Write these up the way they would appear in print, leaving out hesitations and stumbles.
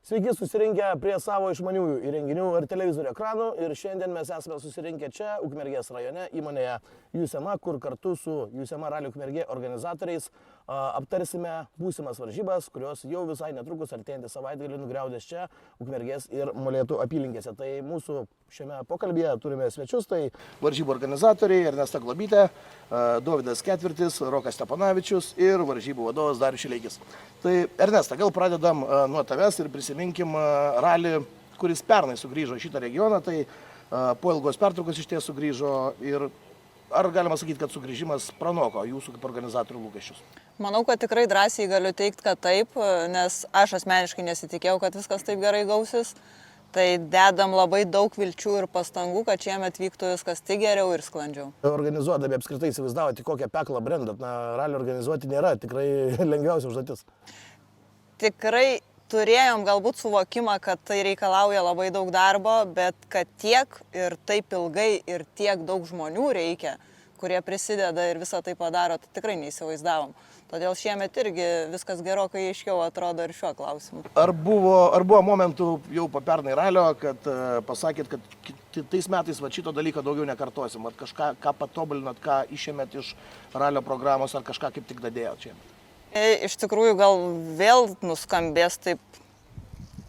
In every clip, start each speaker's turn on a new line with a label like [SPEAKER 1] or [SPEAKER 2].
[SPEAKER 1] Sveiki susirinkę prie savo išmaniųjų įrenginių ir televizorių ekranų ir šiandien mes esame susirinkę čia, Ukmergės rajone, įmonėje USMA, kur kartu su USMA Rally Ukmergė organizatoriais aptarsime būsimas varžybas, kurios jau visai netrukus artėjantį savaitgalį nugriaudės čia, Ukmergės ir Molėtų apylinkėse. Tai mūsų šiame pokalbėje turime svečius, tai varžybų organizatoriai Ernesta Globytė, Dovydas Ketvirtis, Rokas Stepanavičius ir varžybų vadovas Darius Šileikis. Tai Ernesta, gal pradedam nuo tavęs ir prisiminkim rally, kuris pernai sugrįžo į šitą regioną, tai po ilgos pertraukos iš ties sugrįžo ir ar galima sakyti, kad sugrįžimas pranoko jūsų kaip organizatorių lūkesčius?
[SPEAKER 2] Manau, kad tikrai drąsiai galiu teikti, kad taip, nes aš asmeniškai nesitikėjau, kad viskas taip gerai gausis. Tai dedam labai daug vilčių ir pastangų, kad šiemet vyktų viskas tik geriau ir sklandžiau.
[SPEAKER 1] Organizuodami apskritai įsivaizdavote, kokią peklą brendat. Rally organizuoti nėra tikrai lengviausia užduotis.
[SPEAKER 2] Tikrai turėjom galbūt suvokimą, kad tai reikalauja labai daug darbo, bet kad tiek ir taip ilgai ir tiek daug žmonių reikia, kurie prisideda ir visą tai padaro, tai tikrai neįsivaizdavom. Todėl šiemet irgi viskas gerokai aiškiau atrodo ir šiuo klausimu.
[SPEAKER 1] Ar buvo momentų jau po pernai ralio, kad pasakėt, kad tais metais šito dalyko daugiau nekartosim? Ar kažką patobulinat, ką išėmėt iš ralio programos, ar kažką kaip tik dadėjot čia?
[SPEAKER 2] Iš tikrųjų gal vėl nuskambės taip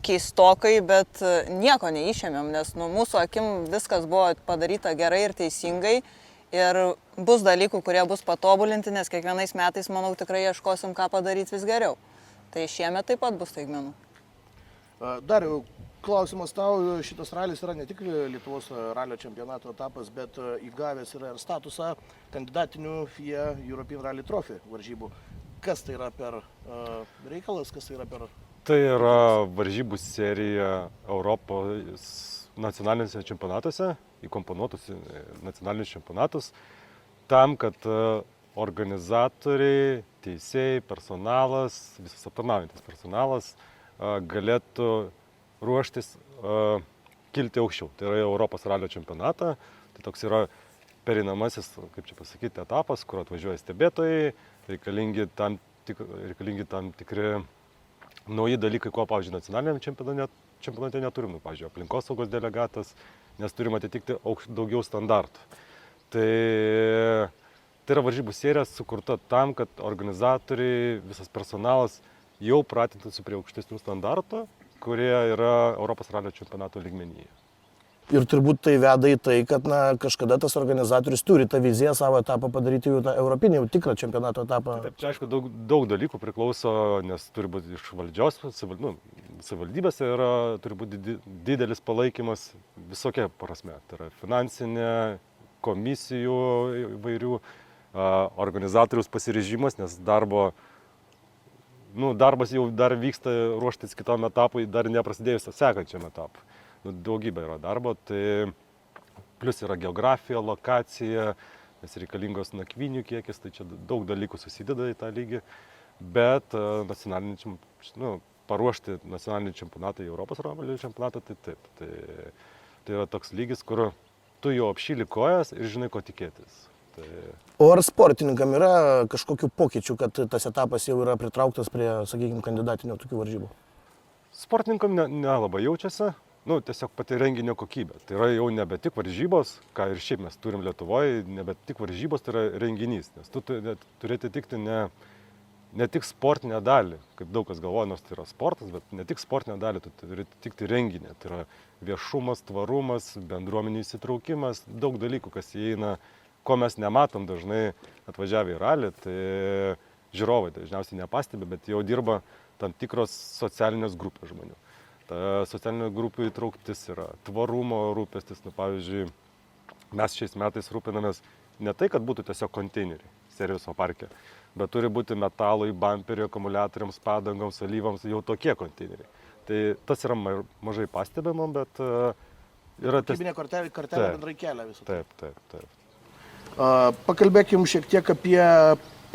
[SPEAKER 2] keistokai, bet nieko neišėmėm, nes nuo mūsų akim viskas buvo padaryta gerai ir teisingai. Ir bus dalykų, kurie bus patobulinti, nes kiekvienais metais, manau, tikrai ieškosim, ką padaryti vis geriau. Tai šiemet taip pat bus staigmenų.
[SPEAKER 1] Dariau, klausimas tau, šitas ralis yra ne tik Lietuvos ralio čempionato etapas, bet įgavęs yra ir statusą kandidatinių FIA European Rally Trophy varžybų. Kas tai yra per reikalas, kas tai yra per...
[SPEAKER 3] Tai yra varžybų serija Europos nacionaliniuose čempionatuose, įkomponuotus nacionalinius čempionatus, tam, kad organizatoriai, teisėjai, personalas, visas aptarnaujantis personalas galėtų ruoštis kilti aukščiau. Tai yra Europos ralio čempionatą, tai toks yra pereinamasis, kaip čia pasakyti, etapas, kur atvažiuoja stebėtojai, reikalingi tam tikri nauji dalykai, ko, pavyzdžiui, nacionaliniam čempionate neturim, pavyzdžiui, aplinkosaugos delegatas, nes turim atitikti daugiau standartų. Tai yra varžybų serija sukurta tam, kad organizatoriai, visas personalas jau pratintųsi prie aukštesnių standartų, kurie yra Europos ralio čempionato lygmenyje.
[SPEAKER 1] Ir turbūt tai veda į tai, kad kažkada tas organizatorius turi tą viziją savo etapą padaryti jau tą europinį, jau tikrą čempionato etapą.
[SPEAKER 3] Taip, čia aišku daug dalykų priklauso, nes turi būti iš valdžios, savivaldybėse turi būti didelis palaikymas visokia prasme. Tai yra finansinė, komisijų įvairių, organizatoriaus pasiryžimas, nes darbas jau dar vyksta ruoštis kitam etapui, dar neprasidėjus sekančiam etapui. Daugybė yra darbo, tai plus yra geografija, lokacija, nes reikalingos nakvynių kiekis, tai čia daug dalykų susideda į tą lygį, bet paruošti nacionalinį čempionatą į Europos ralio čempionatą, tai taip. Tai yra toks lygis, kur tu jau apšyli kojas ir žinai, ko tikėtis.
[SPEAKER 1] O ar sportininkam yra kažkokių pokyčių, kad tas etapas jau yra pritrauktas prie, sakykime, kandidatinių tokių varžybų?
[SPEAKER 3] Sportininkam nelabai jaučiasi. Tiesiog pati renginio kokybė. Tai yra jau nebe tik varžybos, ką ir šiaip mes turim Lietuvoje, nebe tik varžybos, tai yra renginys. Nes tu turi atitikti ne tik sportinę dalį, kaip daug kas galvoja, nors tai yra sportas, bet ne tik sportinę dalį, tu turi atitikti renginį. Tai yra viešumas, tvarumas, bendruomenių įsitraukimas, daug dalykų, kas įeina, ko mes nematom dažnai atvažiavę į ralį. Tai žiūrovai dažniausiai nepastebi, bet jau dirba tam tikros socialinės grupės žmonių. Ta socialinė grupių įtrauktis yra tvarumo rūpestis. Pavyzdžiui, mes šiais metais rūpinamės ne tai, kad būtų tiesiog konteineriai serviso parke, bet turi būti metalui, bamperiui, akumuliatoriams, padangoms, alyvams, jau tokie konteineriai. Tai tas yra mažai pastebima, bet yra...
[SPEAKER 1] Kokybinė kartelė bendrai kelia visą.
[SPEAKER 3] Taip.
[SPEAKER 1] Pakalbėkim šiek tiek apie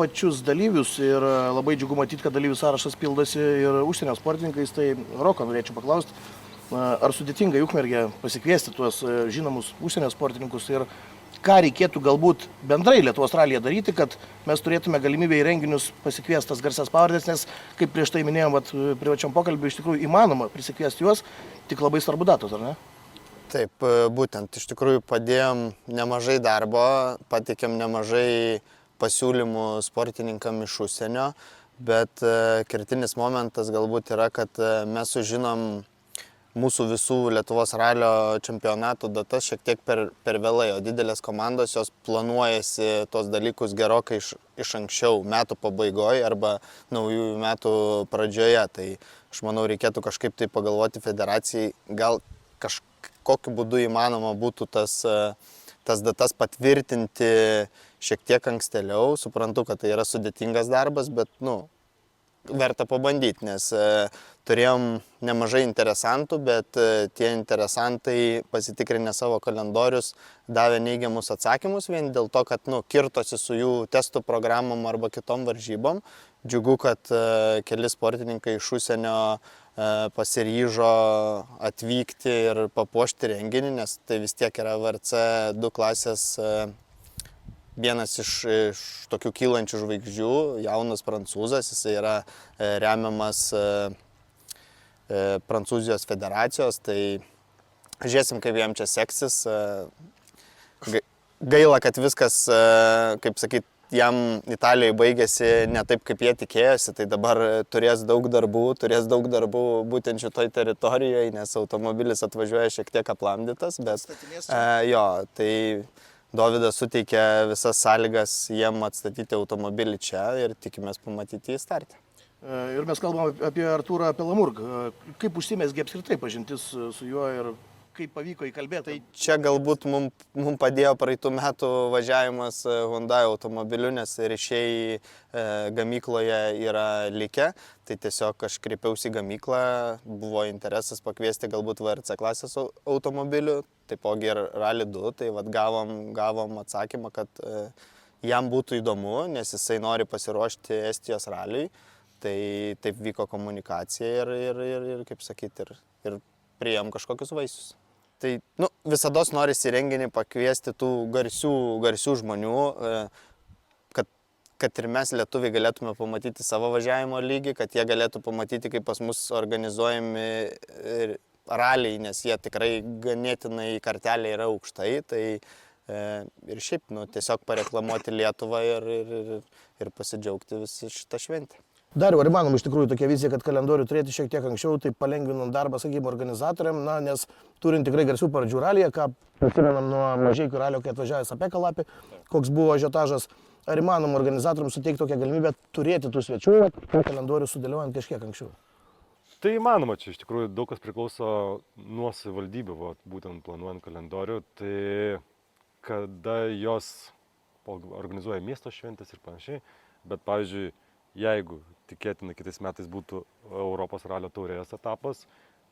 [SPEAKER 1] pačius dalyvius ir labai džiugu matyti, kad dalyvių sąrašas pildosi ir užsienio sportininkais. Tai Roko norėčiau paklausti, ar sudėtinga į Ukmergę pasikviesti tuos žinomus užsienio sportininkus ir ką reikėtų galbūt bendrai Lietuvos ralyje daryti, kad mes turėtume galimybę į renginius pasikviesti tas garsias pavardės, nes, kaip prieš tai minėjom, privačiam pokalbiui, iš tikrųjų įmanoma prisikviesti juos, tik labai svarbu datos, ar ne?
[SPEAKER 4] Taip, būtent, iš tikrųjų padėjom nemažai darbo, pateikėm nemažai pasiūlymų sportininkam iš užsienio, bet kertinis momentas galbūt yra, kad mes sužinom mūsų visų Lietuvos ralio čempionatų datas šiek tiek per vėlai, o didelės komandos jos planuojasi tos dalykus gerokai iš anksčiau, metų pabaigoje arba naujųjų metų pradžioje. Tai aš manau, reikėtų kažkaip tai pagalvoti federacijai, gal kažkokiu būdu įmanoma būtų tas datas patvirtinti šiek tiek ankstėliau. Suprantu, kad tai yra sudėtingas darbas, bet, verta pabandyti, nes turėjom nemažai interesantų, bet tie interesantai pasitikrinę savo kalendorius davė neigiamus atsakymus vien dėl to, kad kirtosi su jų testų programom arba kitom varžybom. Džiugu, kad keli sportininkai iš užsienio pasiryžo atvykti ir papuošti renginį, nes tai vis tiek yra VRC 2 klasės vienas iš tokių kylančių žvaigždžių, jaunas prancūzas, jisai yra remiamas Prancūzijos federacijos, tai žiūrėsim, kaip jam čia seksis. Gaila, kad viskas, kaip sakyt, jam Italijoje baigėsi ne taip, kaip jie tikėjosi, tai dabar turės daug darbų būtent šitoj teritorijoje, nes automobilis atvažiuoja šiek tiek aplamdytas, bet tai Dovydas suteikė visas sąlygas jiem atstatyti automobilį čia ir tikimės pamatyti į startą.
[SPEAKER 1] Ir mes kalbam apie Artūrą Pelamurg. Kaip užsimezgė apskritai pažintis su juo ir kaip pavyko įkalbėti?
[SPEAKER 4] Tai čia galbūt mums padėjo praeitų metų važiavimas Hyundai automobiliu, nes ryšiai gamykloje yra likę. Tai tiesiog aš kreipiausi į gamyklą, buvo interesas pakviesti galbūt VRC klasės automobilių, taipogi ir Rally 2, tai gavom atsakymą, kad jam būtų įdomu, nes jisai nori pasiruošti Estijos raliui. Tai taip vyko komunikacija ir kaip sakyti, ir priėjom kažkokius vaisius. Tai visada norisi į renginį pakviesti tų garsių žmonių, kad ir mes lietuviai galėtume pamatyti savo važiavimo lygį, kad jie galėtų pamatyti, kaip pas mus organizuojami raliai, nes jie tikrai ganėtinai kartelė yra aukštai. Tai ir šiaip tiesiog pareklamuoti Lietuvą ir pasidžiaugti visą šitą šventę.
[SPEAKER 1] Dariau, ar įmanoma iš tikrųjų tokia vizija, kad kalendorių turėti šiek tiek anksčiau, tai palengvinant darbą, sakykime, organizatoriam, nes turint tikrai garsių pavardžių ralyje, ką atsimenam nuo Mažeikių ralio, kai atvažiavė Sapeka Lapė, koks buvo ažiotažas, ar įmanoma organizatoriams suteikti tokią galimybę turėti tų svečių, kalendorių sudėliojant kažkiek anksčiau?
[SPEAKER 3] Tai įmanoma, čia iš tikrųjų daug kas priklauso nuo savivaldybių, būtent planuojant kalendorių, tai kada jos organizuoja miesto šventės ir panašiai, bet pavyzdžiui, jeigu tikėtina kitais metais būtų Europos ralio taurės etapas,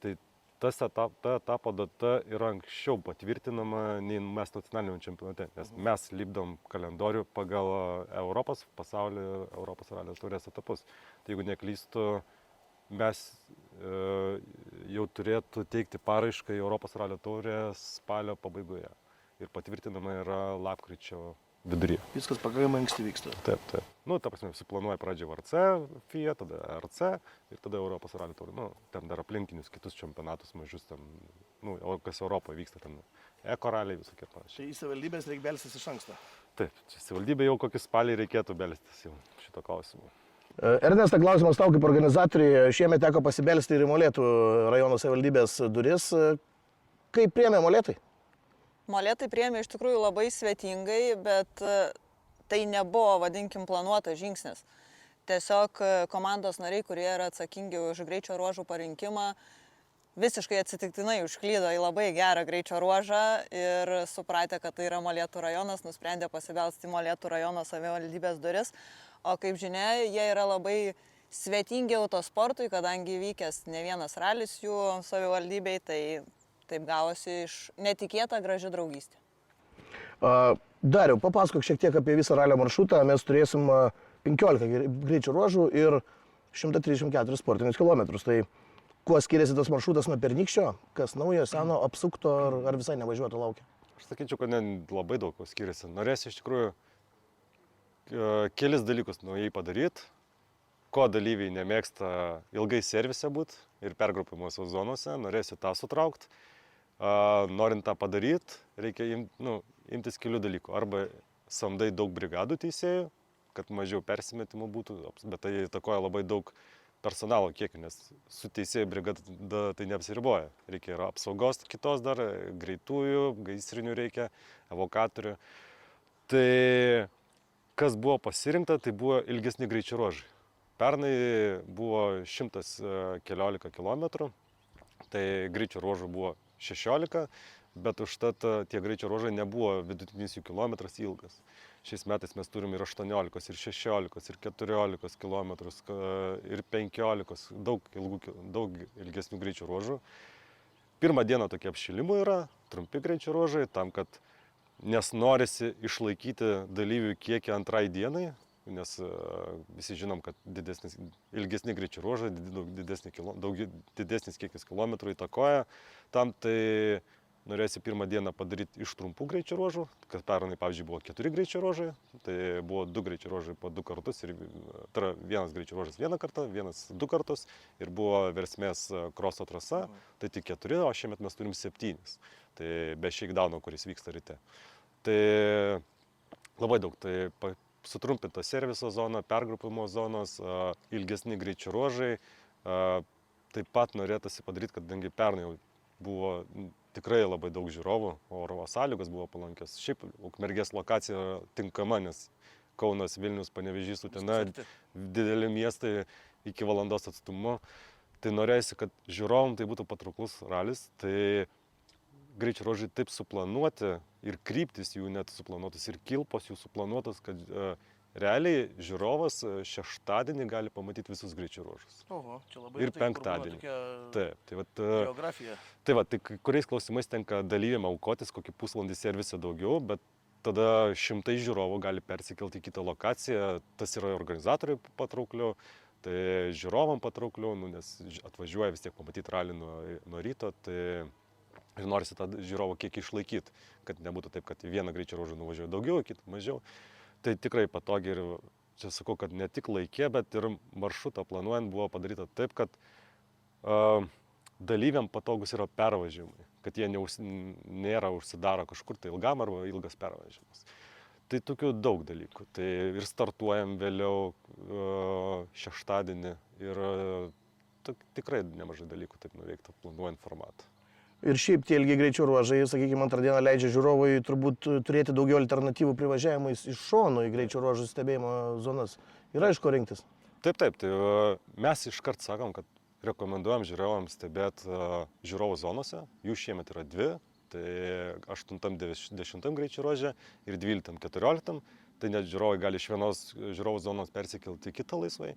[SPEAKER 3] tai ta etapo data yra anksčiau patvirtinama nei mes nacionaliniame čempionate, nes mes lipdom kalendorių pagal Europos ralio taurės etapus. Tai jeigu neklystu, mes jau turėtų teikti paraišką į Europos ralio taurės spalio pabaigoje ir patvirtinama yra lapkričio viduryje.
[SPEAKER 1] Viskas pakankamai anksti vyksta.
[SPEAKER 3] Taip. Ta prasme, suplanuoja pradžią VRC, FIA, tada RC ir tada Europos ralio taurė. Ten dar aplinkinius kitus čempionatus mažus, ten, kas Europoje vyksta, ten eko raliai visokie panašiai.
[SPEAKER 1] Tai į savivaldybės reikia belstis iš anksto.
[SPEAKER 3] Taip, čia savivaldybė jau kokį spalį reikėtų belstis jau šito klausimu.
[SPEAKER 1] Ernesta, klausimas tau kaip organizatoriui. Šiemet teko pasibelsti ir į Molėtų rajono savivaldybės duris. Kaip priėmė Molėtai?
[SPEAKER 2] Molėtai priėmė iš tikrųjų labai svetingai, bet tai nebuvo, vadinkim, planuotas žingsnis. Tiesiog komandos nariai, kurie yra atsakingi už greičio ruožų parinkimą, visiškai atsitiktinai užklydo į labai gerą greičio ruožą ir supratę, kad tai yra Molėtų rajonas, nusprendė pasibelsti į Molėtų rajono savivaldybės duris. O kaip žinia, jie yra labai svetingi autosportui, kadangi vykęs ne vienas ralis jų savivaldybei, tai taip gavosi iš netikėta graži draugystė.
[SPEAKER 1] Dariau, papasakok šiek tiek apie visą ralio maršrutą. Mes turėsim 15 greičio ruožų ir 134 sportinius kilometrus. Tai kuo skiriasi tas maršrutas nuo pernykščio? Kas naujo, seno, apsukto ar visai nevažiuoto laukia?
[SPEAKER 3] Aš sakyčiau, kad labai daug ko skiriasi. Norėsiu iš tikrųjų kelis dalykus naujai padaryti, ko dalyviai nemėgsta ilgai servise būti ir pergrupimuose zonose, norėsiu tą sutraukti. Norint tą padaryti, reikia imtis kelių dalykų. Arba samdai daug brigadų teisėjų, kad mažiau persimetimų būtų, bet tai įtakoja labai daug personalo kiekį, nes su teisėjų brigada tai neapsiriboja. Reikia ir apsaugos kitos dar, greitųjų, gaisrinių reikia, evakuatorių. Tai kas buvo pasirinkta, tai buvo ilgesni greičio ruožai. Pernai buvo 114 km, tai greičio ruožų buvo 16, bet užtat tie greičio ruožai nebuvo vidutinis jų kilometras ilgas. Šiais metais mes turim ir 18, ir 16, ir 14 km, ir 15, daug ilgesnių greičio ruožų. Pirmą dieną tokie apšilimų yra, trumpi greičio ruožai, tam, kad nes norisi išlaikyti dalyvių kiekį antrai dienai, nes visi žinom, kad ilgesni greičio ruožai, didesnis kiekis kilometrų įtakoja. Tam tai norėsi pirmą dieną padaryti iš trumpų greičio ruožų, kad pernai, pavyzdžiui, buvo 4 greičio ruožai, tai buvo 2 greičio ruožai po 2 kartus, ir tai yra vienas greičio ruožas 1 kartą, vienas 2 kartus, ir buvo versmės kroso trasa, tai tik 4, o šiemet mes turim 7, tai be shakedowno, kuris vyksta ryte. Tai labai daug, tai sutrumpinta serviso zona, pergrupimo zonos, ilgesni greičio ruožai. Taip pat norėtasi padaryti, kadangi pernai jau buvo tikrai labai daug žiūrovų, oro sąlygos buvo palankios. Šiaip Ukmergės lokacija tinkama, nes Kaunas, Vilnius, Panevėžys, Utena, dideli miestai iki valandos atstumu. Tai norėjusi, kad žiūrovom tai būtų patrauklus ralis, tai greičio ruožai taip suplanuoti ir kryptis jų net suplanuotos ir kilpos jų suplanuotos, kad realiai žiūrovas šeštadienį gali pamatyti visus greičio ruožus.
[SPEAKER 1] Oho, čia labai
[SPEAKER 3] ir penktadienį.
[SPEAKER 1] Taip,
[SPEAKER 3] tai vat,
[SPEAKER 1] geografija.
[SPEAKER 3] Tai kuriais klausimais tenka dalyviam aukotis kokį pusvalandį servise daugiau, bet tada šimtai žiūrovų gali persikelti į kitą lokaciją, tas yra organizatoriui patraukliau, tai žiūrovam patraukliau, nes atvažiuoja vis tiek pamatyti ralį nuo ryto, tai ir norisi tą žiūrovą kiek išlaikyti, kad nebūtų taip, kad vieną greičio ruožą nuvažiuoja daugiau, kitą mažiau. Tai tikrai patogiai ir čia sakau, kad ne tik laikė, bet ir maršrutą planuojant buvo padaryta taip, kad dalyviam patogus yra pervažiavimai, kad jie nėra užsidaro kažkur tai ilgam arba ilgas pervažiavimas. Tai tokių daug dalykų. Tai ir startuojam vėliau šeštadienį ir tikrai nemažai dalykų taip nuveikta planuojant formatą.
[SPEAKER 1] Ir šiaip tie ilgi greičio ruožai, sakykime, antrą dieną leidžia žiūrovui turbūt turėti daugiau alternatyvų privažiavimui iš šonų į greičio ruožų stebėjimo zonas. Yra iš ko rinktis.
[SPEAKER 3] Taip. Tai mes iškart sakom, kad rekomenduojam žiūrovams stebėti žiūrovų zonose. Jų šiemet yra 2. Tai 8-10 greičio ruože ir 12-14. Tai net žiūrovai gali iš vienos žiūrovų zonos persikelti į kitą laisvai.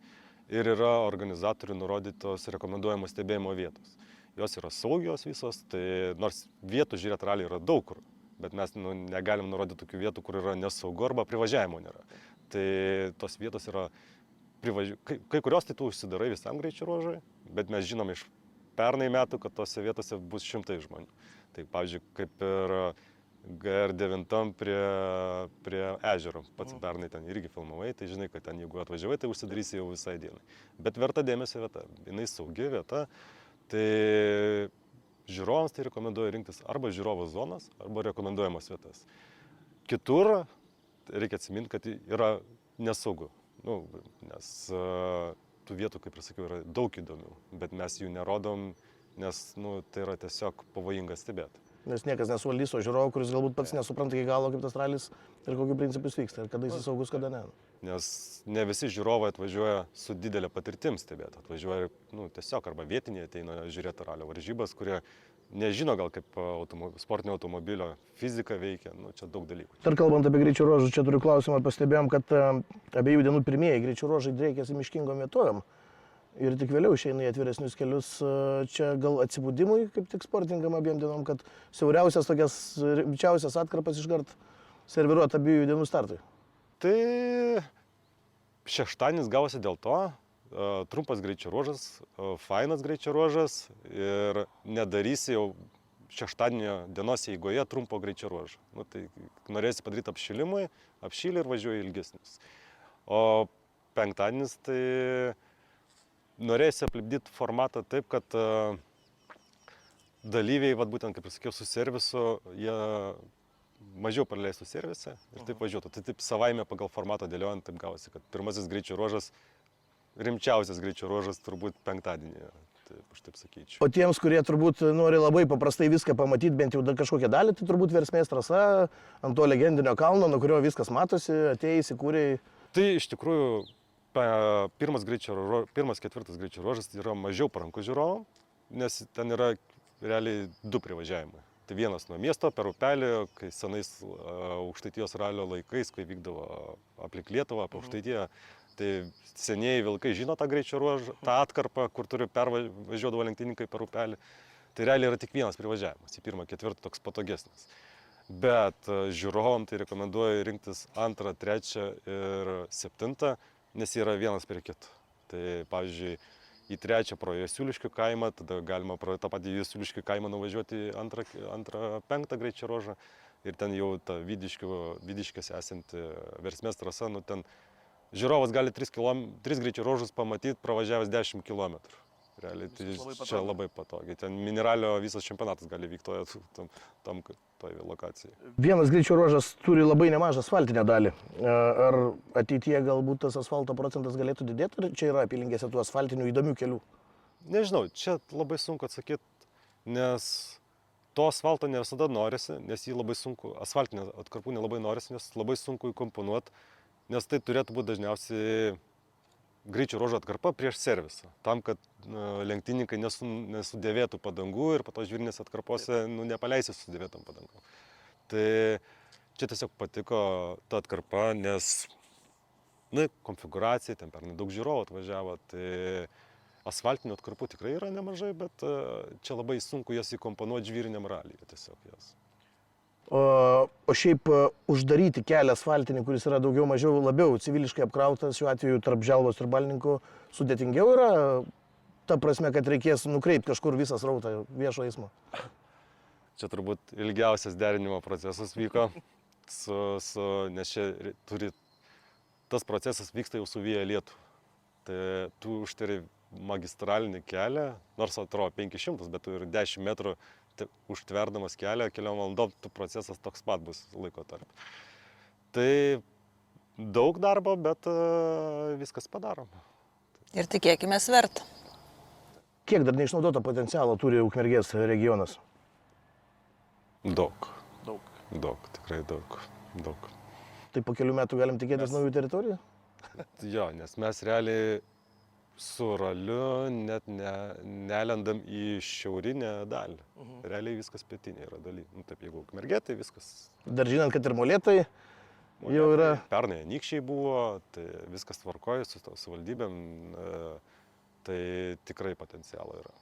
[SPEAKER 3] Ir yra organizatorių nurodytos rekomenduojamos stebėjimo vietos. Jos yra saugios visos, tai nors vietų žiūrėti raliai yra daug kur, bet mes negalim nurodyti tokių vietų, kur yra nesaugu arba privažiavimo nėra. Tai tos vietos yra, kai kurios tai tu užsidarai visam greičio ruožui, bet mes žinom iš pernai metų, kad tose vietose bus 100 žmonių. Tai pavyzdžiui, kaip ir GR9 prie ežero, pats pernai ten irgi filmavai, tai žinai, kad ten jeigu atvažiavai, tai užsidarysi jau visai dienai. Bet verta dėmesio vieta, jinai saugi vieta. Tai žiūrovams tai rekomenduoju rinktis arba žiūrovo zonas, arba rekomenduojamas vietas. Kitur reikia atsiminti, kad yra nesaugu, nes tų vietų, kaip ir sakiau, yra daug įdomių, bet mes jų nerodom, nes tai yra tiesiog pavojinga stebėti.
[SPEAKER 1] Nes niekas nesuvaldys, o žiūrovų, kuris galbūt pats nesupranta iki galo, kaip tas ralis ir kokiu principus vyksta, ir kada jis saugus, kada ne.
[SPEAKER 3] Nes ne visi žiūrovai atvažiuoja su didelė patirtim stebėti, atvažiuoja tiesiog arba vietiniai ateina žiūrėti ralio varžybas, kurie nežino gal kaip sportinio automobilio fizika veikia, čia daug dalykų.
[SPEAKER 1] Dar kalbant apie greičio ruožus, čia turiu klausimą, pastebėjom, kad abiejų dienų pirmieji greičio ruožai driekiasi miškingom vietovėm. Ir tik vėliau išeina į atviresnius kelius, čia gal atsibūdimui, kaip tik sportininkam abiem dienom, kad siauriausias tokias rimčiausias atkarpas iškart serviruoti abiejų dienų startui.
[SPEAKER 3] Tai šeštadienis gavosi dėl to, trumpas greičio ruožas, fainas greičio ruožas ir nedarysi jau šeštadienio dienos eigoje trumpo greičio ruožą. Nu, tai norėsi padaryti apšilimui, apšylį ir važiuoji ilgesnis. O penktadienis tai norėsi aplipdyti formatą taip, kad dalyviai, vat, būtent kaip ir sakiau, su servisu, jie mažiau praleistų servise ir taip važiuotų. Tai taip savaime pagal formatą dėliojant taip gausi, kad pirmasis greičio ruožas, rimčiausias greičio ruožas turbūt penktadienį, taip aš taip sakyčiau.
[SPEAKER 1] O tiems, kurie turbūt nori labai paprastai viską pamatyti, bent jau kažkokią dalį, tai turbūt Versmės trasa ant to legendinio kalno, nuo kurio viskas matosi, atėjai, įsikūrėjai.
[SPEAKER 3] Tai iš tikrųjų pirmas ketvirtas greičio ruožas yra mažiau parankus žiūrovom, nes ten yra realiai du privažiavimai. Tai vienas nuo miesto per upelį, kai senais Aukštaitijos ralio laikais, kai vykdavo aplink Lietuvą, apie Aukštaitiją, tai senieji vilkai žino tą greičio ruožą, tą atkarpą, kur turi pervažiuodavo lenktynininkai per upelį. Tai realiai yra tik vienas privažiavimas, į pirmą ketvirtą toks patogesnis. Bet žiūrovom tai rekomenduoju rinktis 2, 3 ir 7, nes yra vienas prie kito. Tai pavyzdžiui, į 3 pro Jasiuliškių kaimą, tada galima pro tą patį Jasiuliškių kaimą nuvažiuoti į 2, 5 greičio ruožą ir ten jau ta Vidiškėse esanti Versmės trasa, nu ten žiūrovas gali 3 greičio ruožus pamatyti pravažiavęs 10 km. Realiai tai čia labai patogiai. Ten mineralio visas čempionatas gali vykti toje lokacijoje.
[SPEAKER 1] Vienas greičio ruožas turi labai nemažą asfaltinę dalį. Ar ateityje galbūt tas asfalto procentas galėtų didėti, ar čia yra apylinkėse tų asfaltinių įdomių kelių?
[SPEAKER 3] Nežinau, čia labai sunku atsakyti, nes to asfalto ne visada norisi, nes jį labai sunku, asfaltinė atkarpų nelabai norisi, nes labai sunku įkomponuoti, nes tai turėtų būti dažniausiai greičio ruožo atkarpa prieš servisą, tam, kad lenktynininkai nesudėvėtų padangų ir po to žvyrinės atkarpose nepaleisi sudėvėtam padangų. Tai čia tiesiog patiko ta atkarpa, nes konfiguracija, ten per nedaug žiūrovų atvažiavo, tai asfaltinių atkarpų tikrai yra nemažai, bet čia labai sunku jas įkomponuoti žvyriniam ralyje tiesiog jas.
[SPEAKER 1] O šiaip uždaryti kelią asfaltinį, kuris yra daugiau mažiau labiau civiliškai apkrautas, šiuo atveju tarp Želvos ir Balninkų, sudėtingiau yra, ta prasme, kad reikės nukreipti kažkur visą srautą viešo eismo?
[SPEAKER 3] Čia turbūt ilgiausias derinimo procesas vyko, nes čia tas procesas vyksta jau su Via Lietuva. Tai tu užtari magistralinį kelią, nors atrodo 500, bet tu ir 10 metrų užtverdamas kelią, keliom valandom procesas toks pat bus laiko tarp. Tai daug darbo, bet viskas padaroma.
[SPEAKER 2] Ir tikėkime verta.
[SPEAKER 1] Kiek dar neišnaudoto potencialo turi Ukmergės regionas?
[SPEAKER 3] Daug, tikrai daug.
[SPEAKER 1] Tai po kelių metų galim tikėtis naujų teritorijų?
[SPEAKER 3] Jo, nes mes realiai su raliu net nelendam į šiaurinę dalį. Realiai viskas pietinė yra daly. Taip, jeigu Ukmergė, tai viskas.
[SPEAKER 1] Dar žinant, kad ir Molėtai jau yra.
[SPEAKER 3] Pernai Anykščiai buvo, tai viskas tvarkoja su valdybėm, tai tikrai potencialo yra.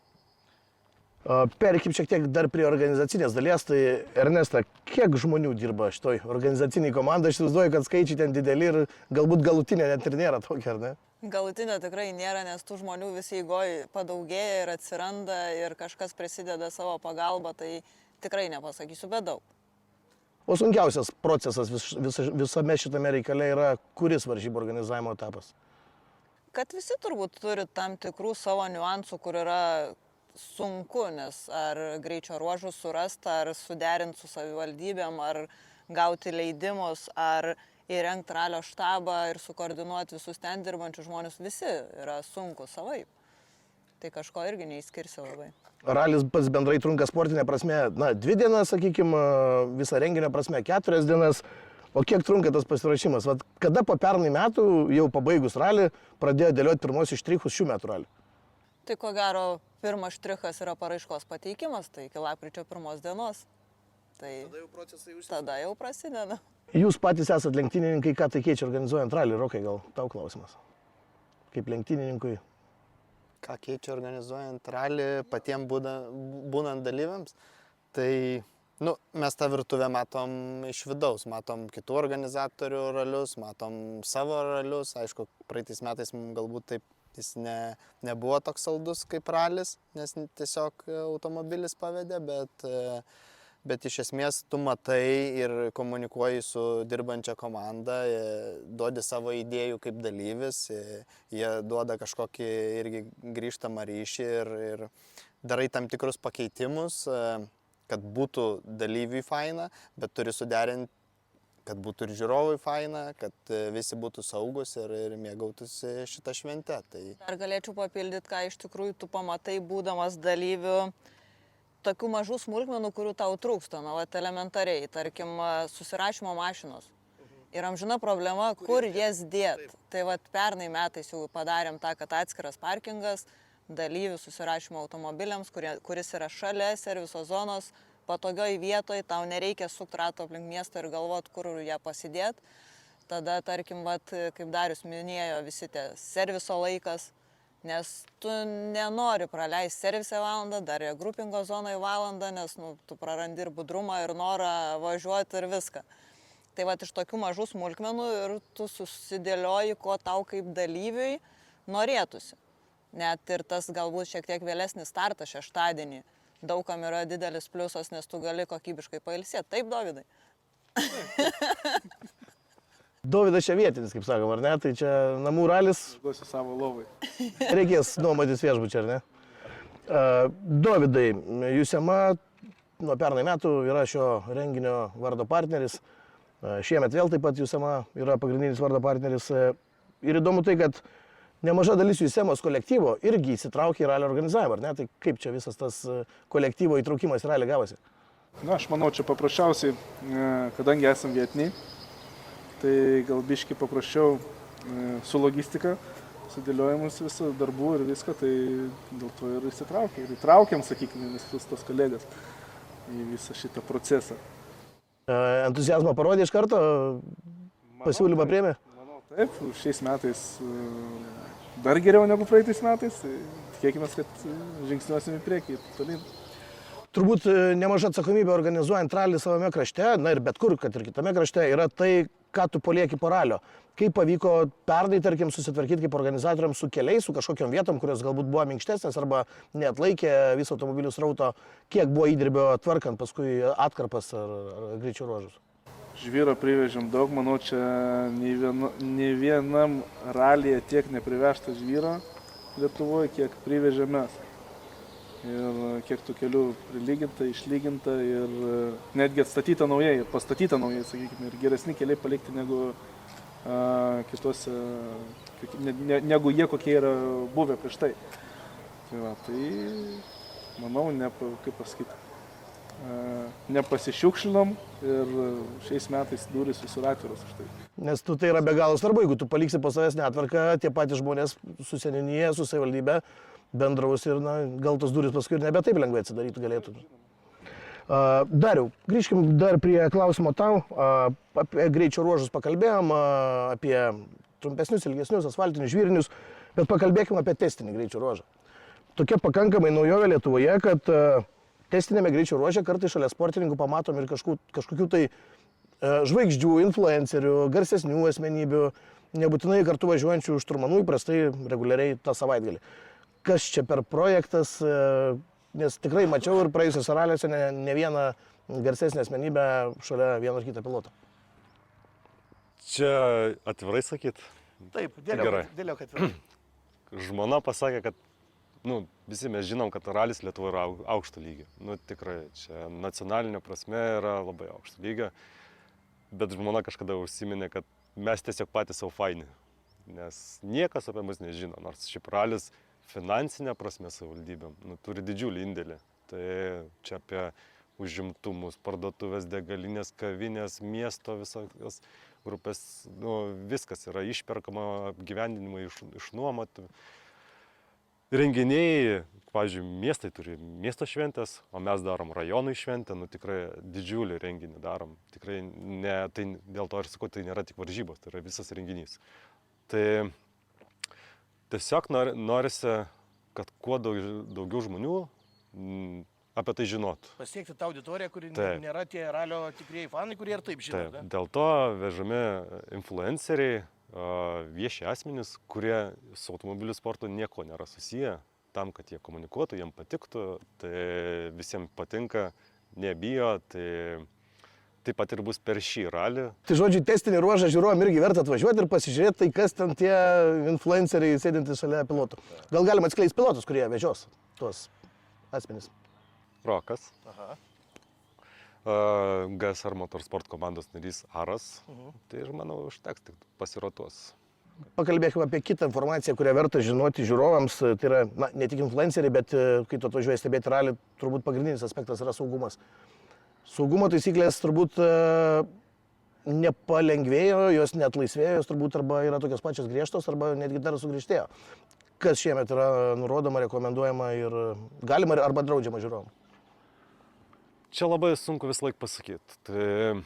[SPEAKER 1] Perikim šiek tiek dar prie organizacinės dalies. Tai Ernesta, kiek žmonių dirba šitoj organizaciniai komandai? Aš įsivaizduoju, kad skaičiai ten dideli ir galbūt galutinė net ir nėra tokia, ar ne?
[SPEAKER 2] Galutinė tikrai nėra, nes tų žmonių visi eigoj padaugėja ir atsiranda ir kažkas prisideda savo pagalbą, tai tikrai nepasakysiu, bet daug.
[SPEAKER 1] O sunkiausias procesas visame šitame reikale yra kuris varžybų organizavimo etapas?
[SPEAKER 2] Kad visi turbūt turi tam tikrų savo niuansų, kur yra sunku, nes ar greičio ruožus surasti, ar suderinti su savivaldybėm, ar gauti leidimus, ar įrengti ralio štabą ir sukoordinuoti visus ten dirbančius žmonės, visi yra sunku savaip. Tai kažko irgi neįskirsi labai.
[SPEAKER 1] Ralis pats bendrai trunka sportinė prasme, 2 dienas, sakykime, visą renginio prasme 4 dienas. O kiek trunka tas pasiruošimas? Vat kada po pernai metų, jau pabaigus ralį, pradėjo dėlioti pirmosius štrichus šių metų ralį?
[SPEAKER 2] Tai ko gero, pirmas štrichas yra paraiškos pateikimas, tai iki lapkričio 1 dienos. Tai tada jau prasideda.
[SPEAKER 1] Jūs patys esate lenktynininkai, ką tai keičia organizuojant ralį? Rokai, gal tau klausimas? Kaip lenktynininkui?
[SPEAKER 4] Ką keičia organizuojant ralį patiems būnant dalyviams? Tai mes tą virtuvę matom iš vidaus, matom kitų organizatorių ralius, matom savo ralius. Aišku, praeitais metais mums galbūt taip Jis nebuvo toks saldus kaip ralis, nes tiesiog automobilis pavedė, bet iš esmės tu matai ir komunikuoji su dirbančia komanda, duodi savo idėjų kaip dalyvis, jie duoda kažkokį irgi grįžtamą ryšį ir darai tam tikrus pakeitimus, kad būtų dalyviui faina, bet turi suderinti, kad būtų ir žiūrovui faina, kad visi būtų saugus ir mėgautųsi šitą šventę. Tai...
[SPEAKER 2] Dar galėčiau papildyti, ką iš tikrųjų tu pamatai, būdamas dalyviu, tokių mažų smulkmenų, kurių tau trūksta, na, elementariai, tarkim, susirašymo mašinos. Ir amžina problema, kur jas dėt. Tai pernai metais jau padarėm tą, kad atskiras parkingas, dalyvių susirašymo automobiliams, kuris yra šalia serviso zonos, patogioj vietoje, tau nereikia sukti rato aplink miestą ir galvoti, kur ją pasidėti. Tada, tarkim, kaip Darius minėjo, visi tie serviso laikas, nes tu nenori praleisti servise valandą, dar grupingo zonoje valandą, nes tu prarandi ir budrumą, ir norą važiuoti ir viską. Tai iš tokių mažų smulkmenų ir tu susidėlioji, ko tau kaip dalyviui norėtųsi. Net ir tas galbūt šiek tiek vėlesnis startas šeštadienį. Daugam yra didelis pliusas, nes tu gali kokybiškai pailsėti. Taip, Dovydai?
[SPEAKER 1] Dovydas čia vietinis, kaip sakom, ar ne? Tai čia namų ralis.
[SPEAKER 5] Duosiu savo lovai.
[SPEAKER 1] Reikės nuomotis viešbučią, ar ne? Dovydai, USEMA nuo pernai metų yra šio renginio vardo partneris. Šiemet vėl taip pat USEMA yra pagrindinis vardo partneris. Ir įdomu tai, kad nemaža dalis USEMOS kolektyvo irgi įsitraukė į ralio organizavimą, ar ne? Tai kaip čia visas tas kolektyvo įtraukimas į ralį gavosi?
[SPEAKER 5] Na, aš manau, čia paprasčiausiai, kadangi esam vietiniai, tai gal biški paprasčiau su logistika, sudėliojimus visų darbų ir viską, tai dėl to ir įsitraukė. Ir įtraukiam, sakykime, visus tos kolegas į visą šitą procesą.
[SPEAKER 1] Entuziazmą parodė iš karto, pasiūlymą priėmė?
[SPEAKER 5] Manau, taip, šiais metais dar geriau negu praeitais metais, tai tikėkime, kad žingsniuosim į priekį, tolyn.
[SPEAKER 1] Turbūt nemaža atsakomybė organizuojant ralį savame krašte, na ir bet kur, kad ir kitame krašte, yra tai, ką tu palieki po ralio. Kaip pavyko pernai, tarkim, susitvarkyti kaip organizatoriams su keliais, su kažkokiam vietom, kurios galbūt buvo minkštesnės arba neatlaikė viso automobilių srauto, kiek buvo įdirbio tvarkant paskui atkarpas ar greičio ruožus?
[SPEAKER 5] Žvyro privežėm daug, manau, čia nei vienam ralyje tiek neprivežta žvyro Lietuvoje, kiek privežėm mes. Ir kiek tų kelių prilyginta, išlyginta ir netgi atstatyta naujai, ir pastatyta naujai, sakykime, ir geresni keliai palikti negu kitose, negu jie kokie yra buvę prieš tai. Tai manau, kaip pasakyti, nepasišiukšlinom ir šiais metais durys visur atviros už tai.
[SPEAKER 1] Nes tai yra be galo svarbu, jeigu tu paliksi po savęs netvarką, tie patys žmonės su seniūnija, su savivaldybė bendraus ir gal tos durys paskui ir nebe taip lengvai atsidarytų galėtų. Dariau, grįžkim dar prie klausimo tau. Apie greičio ruožus pakalbėjom, apie trumpesnius, ilgesnius, asfaltinius, žvyrinius, bet pakalbėkime apie testinį greičio ruožą. Tokia pakankamai naujovė Lietuvoje, kad testinėme greičio ruože kartais šalia sportininkų pamatom ir kažkokių tai žvaigždžių, influencerių, garsesnių asmenybių, nebūtinai kartu važiuojančių šturmanų įprastai reguliariai tą savaitgalį. Kas čia per projektas, nes tikrai mačiau ir praėjusiuose raliuose ne vieną garsesnę asmenybę šalia vieno ar kito piloto.
[SPEAKER 3] Čia atvirai sakyt?
[SPEAKER 1] Taip,
[SPEAKER 3] dėliau, kad atvirai. Žmona pasakė, kad visi mes žinom, kad ralis Lietuvoje yra aukšto lygio. Tikrai, čia nacionalinė prasme yra labai aukšto lygio, bet žmona kažkada užsiminė, kad mes tiesiog patys savo faini, nes niekas apie mus nežino, nors šiaip ralis finansinė prasme savivaldybėm turi didžiulį indėlį. Tai čia apie užimtumus, parduotuvės, degalinės, kavinės, miesto visokios grupės, viskas yra išperkama, apgyvendinimai išnuomoti. Renginiai, pavyzdžiui, miestai turi miesto šventės, o mes darom rajonui šventę, tikrai didžiulį renginį darom. Tikrai tai dėl to ir sakau, tai nėra tik varžybos, tai yra visas renginys. Tai tiesiog norisi, kad kuo daugiau žmonių apie tai žinotų.
[SPEAKER 1] Pasiekti tą auditoriją, kuri nėra tie ralio tikrieji fanai, kurie ir taip žino.
[SPEAKER 3] Dėl to vežami influenceriai, vieši asmenys, kurie su automobilių sportu nieko nėra susiję, tam, kad jie komunikuotų, jiem patiktų, tai visiems patinka, nebijo, tai taip pat ir bus per šį ralį.
[SPEAKER 1] Tai žodžiu, testinį ruožą žiūrovam irgi verta atvažiuoti ir pasižiūrėti, tai kas ten tie influenceriai sėdintys šalia pilotų. Gal galima atskleisti pilotus, kurie vežios tuos asmenys?
[SPEAKER 3] Rokas, GSR Motorsport komandos narys Aras, tai ir manau užteks tik pasirotuos.
[SPEAKER 1] Pakalbėkime apie kitą informaciją, kurią verta žinoti žiūrovams. Tai yra, ne tik influenceriai, bet kai tu atvažiuoji stebėti ralį, turbūt pagrindinis aspektas yra saugumas. Saugumo taisyklės turbūt nepalengvėjo, jos neatlaisvėjo, jos turbūt arba yra tokios pačios griežtos, arba netgi dar sugriežtėjo. Kas šiemet yra nurodoma, rekomenduojama ir galima arba draudžiama žiūrovam?
[SPEAKER 3] Čia labai sunku vis laik pasakyti. Tai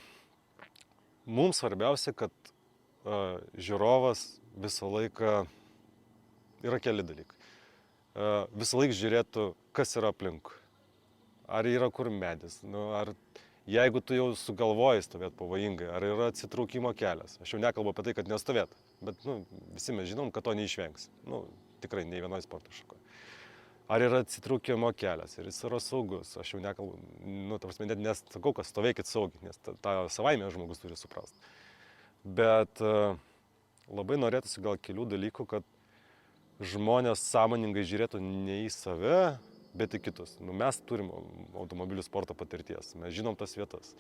[SPEAKER 3] mums svarbiausia, kad žiūrovas visą laiką yra keli dalykai. Visą laiką žiūrėtų, kas yra aplink. Ar yra kur medis, ar jeigu tu jau sugalvoji stovėti pavojingai, ar yra atsitraukimo kelias. Aš jau nekalbu apie tai, kad nestovėt, bet visi mes žinom, kad to neišvengs. Tikrai nei vienoje sporto šakoje. Ar yra atsitraukimo kelias, ir jis yra saugus. Aš jau nekalbu, net nesakau, kad stovėkit saugiai, nes tą savaime žmogus turi suprasti. Bet labai norėtųsi gal kelių dalykų, kad žmonės sąmoningai žiūrėtų ne į save, bet į kitus. Mes turim automobilių sporto patirties, mes žinom tas vietas,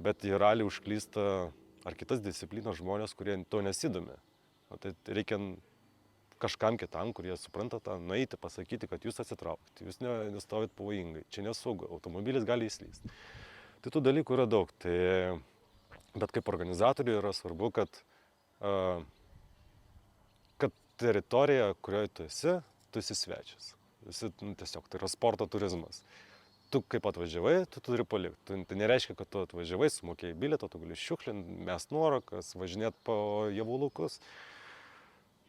[SPEAKER 3] bet į ralį užklysta ar kitas disciplinos žmonės, kurie to nesidomi. Tai reikia kažkam kitam, kurie supranta tą, nueiti, pasakyti, kad jūs atsitraukite, jūs nestovit pavojingai, čia nesaugu, automobilis gali įslysti. Tai tų dalykų yra daug, bet kaip organizatoriui yra svarbu, kad teritorija, kurioje tu esi svečias. Tiesiog tai yra sporto turizmas. Tu kaip atvažiavai, tu turi palikti. Tai nereiškia, kad tu atvažiavai, sumokėjai bilietą, tu gali šiukšlinti, mest nuorūkas, važinėti po javų laukus.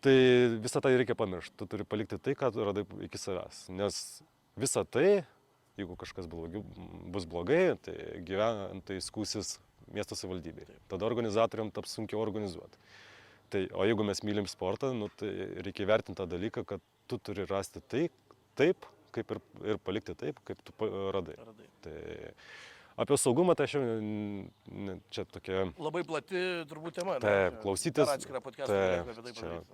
[SPEAKER 3] Tai visą tai reikia pamiršti. Tu turi palikti tai, ką tu radai iki savęs. Nes visą tai, jeigu kažkas bus blogai, tai gyventojai skųsis miesto savivaldybei. Tada organizatoriam taps sunkiau organizuoti. O jeigu mes mylim sportą, tai reikia vertinti tą dalyką, kad tu turi rasti taip, kaip ir palikti taip, kaip tu radai. Tai apie saugumą tai aš jau čia tokia...
[SPEAKER 1] Labai plati turbūt tema.
[SPEAKER 3] Taip,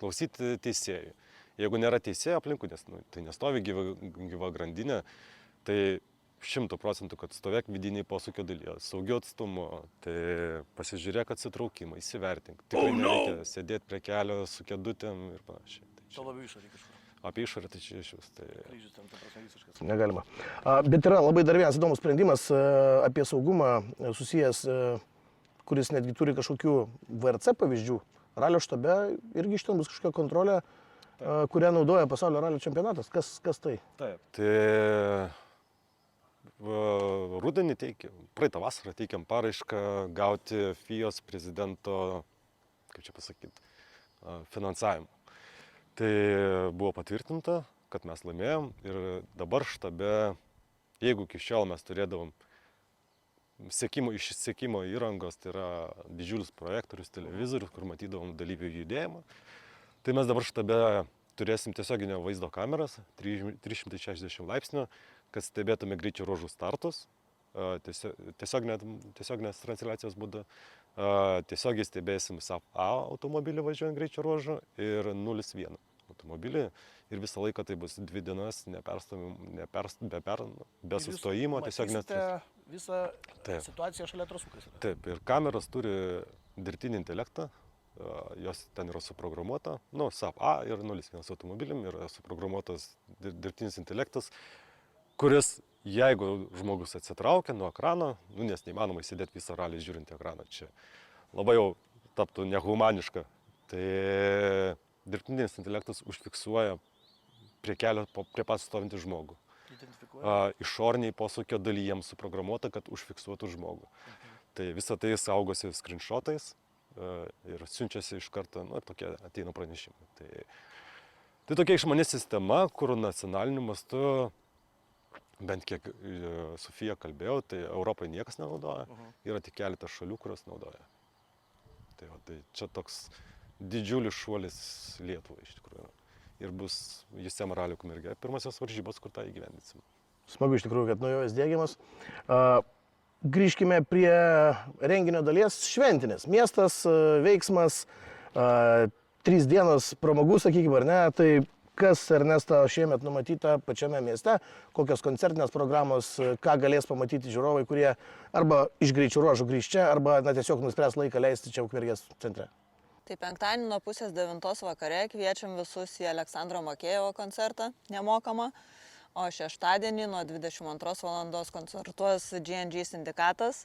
[SPEAKER 3] klausyti teisėjų. Jeigu nėra teisėjo aplinkų, nes tai nestovi gyva grandinė, tai 100%, kad stovėk vidiniai posūkio dalyje, saugiu atstumu, tai pasižiūrėk atsitraukimą, įsivertink. Tikrai nereikia sėdėti prie kelio su kėdutėm ir panašiai.
[SPEAKER 1] Čia labiau išorė kažkur.
[SPEAKER 3] Apie išorę tai čia iš vis.
[SPEAKER 1] Kryžius ten, prasme, visiškas. Negalima. Bet yra labai dar vienas įdomus sprendimas apie saugumą susijęs, kuris netgi turi kažkokių VRC pavyzdžių. Ralio štabe irgi iš ten bus kažkokia kontrolė, kurią naudoja pasaulio ralio čempionatas. Kas tai?
[SPEAKER 3] Taip. Tai rudenį praeitą vasarą teikėm paraišką gauti FIOS prezidento, kaip čia pasakyti, finansavimą. Tai buvo patvirtinta, kad mes laimėjom ir dabar štabe, jeigu iki šiol mes turėdavom iš sekimo įrangos, tai yra didžiulis projektorius, televizorius, kur matydavom dalyvių judėjimą, tai mes dabar štabe turėsim tiesioginio vaizdo kameras 360 laipsnių, kad stebėtume greičio ruožų startus, tiesioginės transliacijos būdu, tiesiogiai stebėsim SAP A automobilį važiuojant greičio ruožu ir 0-1 automobilį ir visą laiką tai bus 2 dienas be sustojimo.
[SPEAKER 1] Visą situaciją šalia trasukais.
[SPEAKER 3] Taip, ir kameros turi dirbtinį intelektą, jos ten yra suprogramuota, SAP A ir 0-1 automobiliam yra suprogramuotas dirbtinis intelektas, kuris, jeigu žmogus atsitraukia nuo ekrano, nes neįmanoma įsidėti visą ralį žiūrint ekraną, čia labai jau taptų nehumaniška, tai dirbtinis intelektas užfiksuoja prie kelio, prie pat stovintį žmogų. Išoriniai posūkio daly jiems suprogramuota, kad užfiksuotų žmogų. Tai visą tai saugosi screenshotais ir siunčiasi iš karto, tokie ateina pranešimai. Tai tokia išmani sistema, kur nacionaliniu mastu, bent kiek Sofija kalbėjau, tai Europoje niekas nenaudoja, yra tik keletas šalių, kurios naudoja. Tai čia toks didžiulis šuolis Lietuvai iš tikrųjų. Ir bus JUSEM Ralio Ukmergė pirmasis varžybos, kur tą įgyvendinsim.
[SPEAKER 1] Smagu iš tikrųjų, kad naujovės dėgiamas. Grįžkime prie renginio dalies šventinės. Miestas, veiksmas, 3 dienos pramogų, sakykime, ar ne? Tai kas, Ernesto, šiemet numatyta pačiame mieste, kokios koncertinės programos, ką galės pamatyti žiūrovai, kurie arba iš greičių ruožų grįž čia, arba tiesiog nuspręs laiką leisti čia Ukmergės centre.
[SPEAKER 2] Tai penktadienį nuo pusės 9 vakare kviečiam visus į Aleksandro Makėjevo koncertą nemokamą, o šeštadienį nuo 22 val. Koncertuos G&G sindikatas.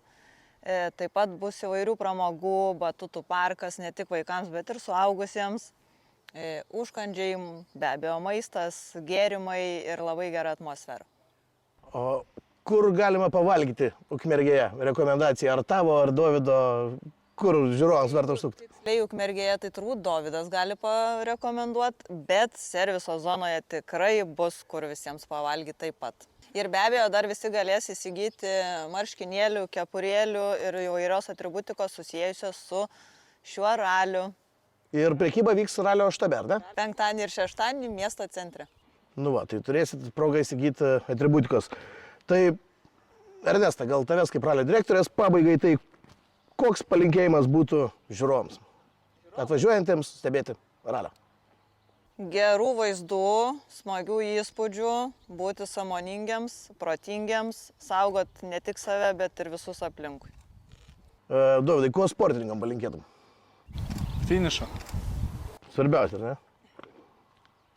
[SPEAKER 2] Taip pat bus įvairių pramogų, batutų parkas, ne tik vaikams, bet ir suaugusiems. Užkandžiai, be abejo maistas, gėrimai ir labai gera atmosfera.
[SPEAKER 1] O kur galima pavalgyti Ukmergėje? Rekomendacija ar tavo, ar Dovydo, kur žiūrovams verta užsukti?
[SPEAKER 2] Tiksliai Ukmergėje tai turbūt Dovydas gali parekomenduoti, bet serviso zonoje tikrai bus kur visiems pavalgyti taip pat. Ir be abejo dar visi galės įsigyti marškinėlių, kepurėlių ir įvairios atributikos susijusios su šiuo raliu.
[SPEAKER 1] Ir prekyba vyks ralio štabe, ar ne?
[SPEAKER 2] Penktadienį ir šeštadienį miesto centre.
[SPEAKER 1] Nu va, tai turėsit progą įsigyti atributikos. Tai, Ernesta, gal tavęs kaip ralio direktorės pabaigai, tai koks palinkėjimas būtų žiūrovams, atvažiuojantiems stebėti ralio?
[SPEAKER 2] Gerų vaizdų, smagių įspūdžių, būti sąmoningiams, protingiams, saugot ne tik save, bet ir visus aplinkui.
[SPEAKER 1] Dovydai, ko sportininkam palinkėtum?
[SPEAKER 5] Finišą.
[SPEAKER 1] Svarbiausia, ar ne?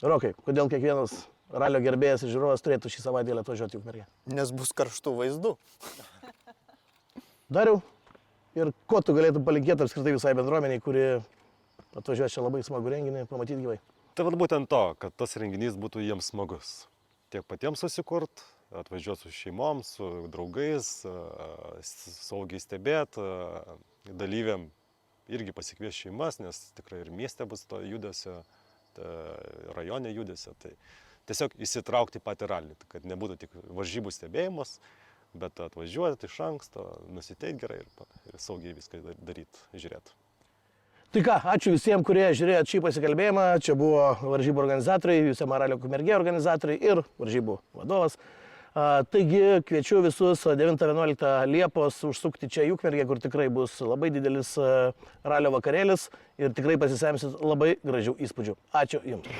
[SPEAKER 1] Rokai, kodėl kiekvienas ralio gerbėjas ir žiūrovas turėtų šį savaitgalį atvažiuoti į Ukmergę?
[SPEAKER 4] Nes bus karštų vaizdų.
[SPEAKER 1] Dariau, ir ko tu galėtum palinkėti apskritai visai bendruomeniai, kuri atvažiuos čia labai smagų renginį, pamatyti gyvai?
[SPEAKER 3] Tai vat būtent to, kad tas renginys būtų jiems smagus. Tiek patiems susikurt, atvažiuoti su šeimom, su draugais, saugiai stebėti, dalyviam irgi pasikvies šeimas, nes tikrai ir mieste bus to judesio, rajone judesio. Tai tiesiog įsitraukti patį ralį, kad nebūtų tik varžybų stebėjimas, bet atvažiuoti iš anksto, nusiteikt gerai ir saugiai viską daryti, žiūrėti.
[SPEAKER 1] Tai ką, ačiū visiems, kurie žiūrėjot šį pasikalbėjimą. Čia buvo varžybų organizatoriai, JUSEM Ralio Ukmergė organizatoriai ir varžybų vadovas. Taigi kviečiu visus 9-11 Liepos užsukti čia į Ukmergę, kur tikrai bus labai didelis ralio vakarėlis ir tikrai pasisemsit labai gražių įspūdžių. Ačiū Jums.